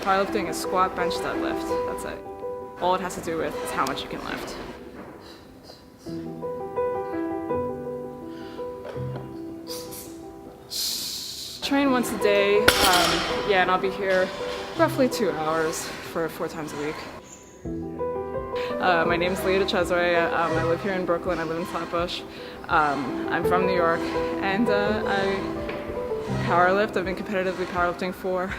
Powerlifting is squat, bench, deadlift. That's it. All it has to do with is how much you can lift. Train once a day, and I'll be here roughly 2 hours for 4 times a week. My name is Leah DeCesare. I live here in Brooklyn. I live in Flatbush. I'm from New York, and I powerlift. I've been competitively powerlifting for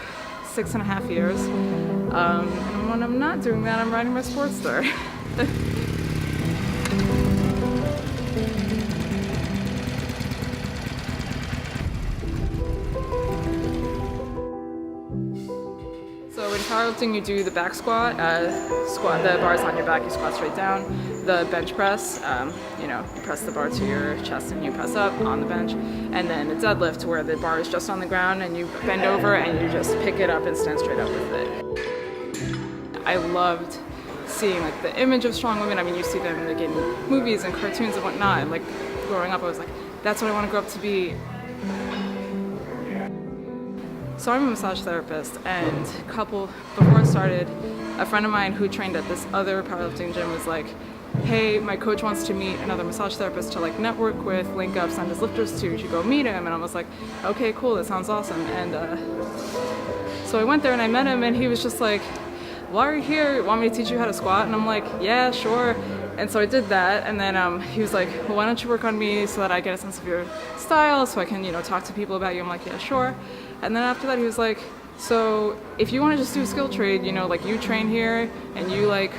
6.5 years. And when I'm not doing that, I'm riding my Sportster. So in powerlifting, you do the back squat, the bar's on your back, you squat straight down. The bench press, you press the bar to your chest and you press up on the bench. And then the deadlift, where the bar is just on the ground and you bend over and you just pick it up and stand straight up with it. I loved seeing like the image of strong women. I mean, you see them like in movies and cartoons and whatnot. And like growing up, I was like, that's what I want to grow up to be. So I'm a massage therapist, and before I started, a friend of mine who trained at this other powerlifting gym was like, hey, my coach wants to meet another massage therapist to like network with, link up, send his lifters to, you should go meet him. And I was like, okay, cool, that sounds awesome. And so I went there and I met him, and he was just like, why are you here? Want me to teach you how to squat? And I'm like, yeah, sure. And so I did that, and then he was like, well, why don't you work on me so that I get a sense of your style, so I can, talk to people about you. I'm like, yeah, sure. And then after that, he was like, so if you want to just do a skill trade, like you train here and you like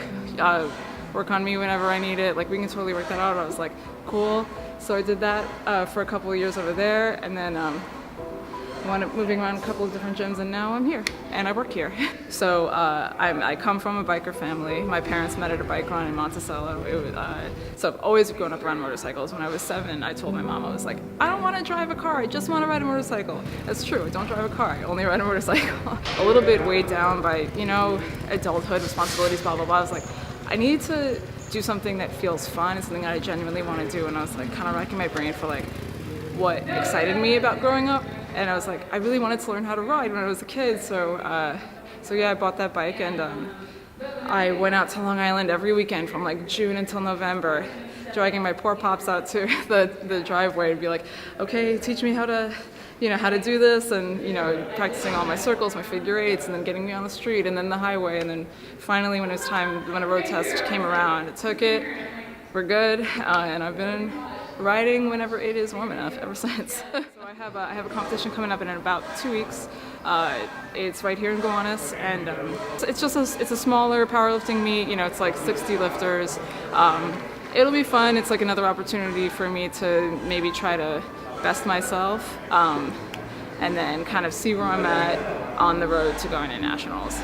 work on me whenever I need it, like we can totally work that out. I was like, cool. So I did that for a couple of years over there, and then wound up moving around a couple of different gyms, and now I'm here and I work here. So I come from a biker family. My parents met at a bike run in Monticello. So I've always grown up around motorcycles. When I was 7, I told my mom, I was like, I don't want to drive a car, I just want to ride a motorcycle. That's true, I don't drive a car, I only ride a motorcycle. A little bit weighed down by, adulthood, responsibilities, blah, blah, blah. I was like, I need to do something that feels fun, and something that I genuinely want to do. And I was like kind of racking my brain for like what excited me about growing up. And I was like, I really wanted to learn how to ride when I was a kid, so yeah, I bought that bike, and I went out to Long Island every weekend from like June until November, dragging my poor pops out to the driveway and be like, okay, teach me how to do this, and practicing all my circles, my figure eights, and then getting me on the street, and then the highway, and then finally when it was time, when a road test came around, it took it, we're good, and I've been riding whenever it is warm enough ever since. So I have a competition coming up in about 2 weeks. It's right here in Gowanus, and it's a smaller powerlifting meet. It's like 60 lifters. It'll be fun. It's like another opportunity for me to maybe try to best myself, and then kind of see where I'm at on the road to going to nationals.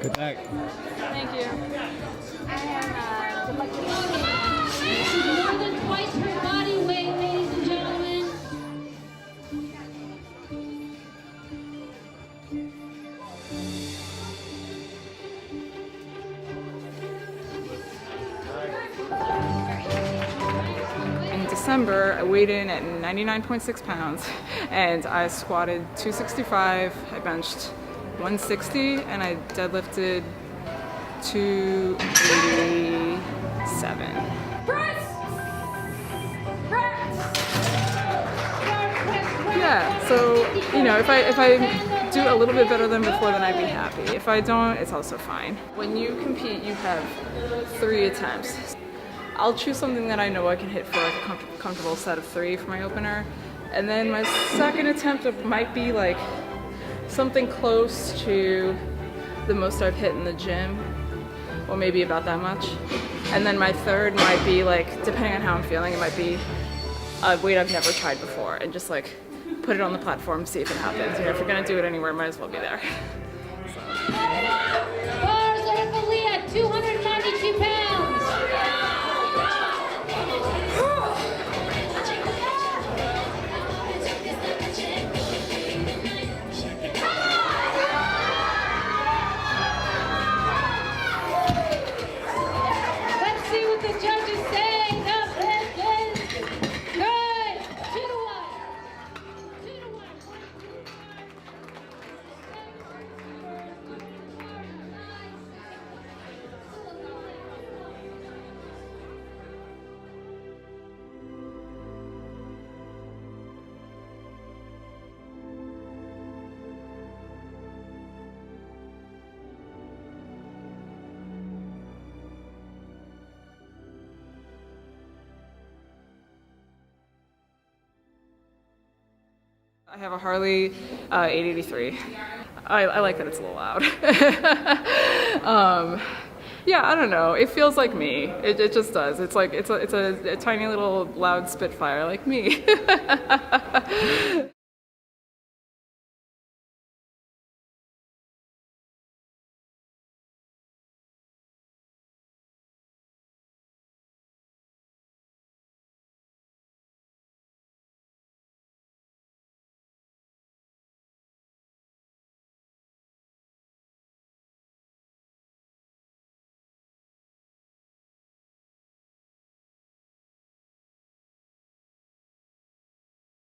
Good luck. Thank you. More than twice her body weight, ladies and gentlemen. In December, I weighed in at 99.6 pounds, and I squatted 265, I benched 160, and I deadlifted 287. Yeah, so if I do a little bit better than before, then I'd be happy. If I don't, it's also fine. When you compete, you have 3 attempts. I'll choose something that I know I can hit for like a comfortable set of 3 for my opener, and then my second attempt might be like something close to the most I've hit in the gym, or maybe about that much. And then my third might be like, depending on how I'm feeling, it might be a weight I've never tried before, and just like put it on the platform, see if it happens. If you're gonna do it anywhere, might as well be there. Bars are fully at 292 pounds. Let's see what the judges say. The best is good. 2 to 1. 2 to 1. I have a Harley 883. I like that it's a little loud. Yeah, I don't know. It feels like me. It just does. It's like it's a tiny little loud Spitfire like me.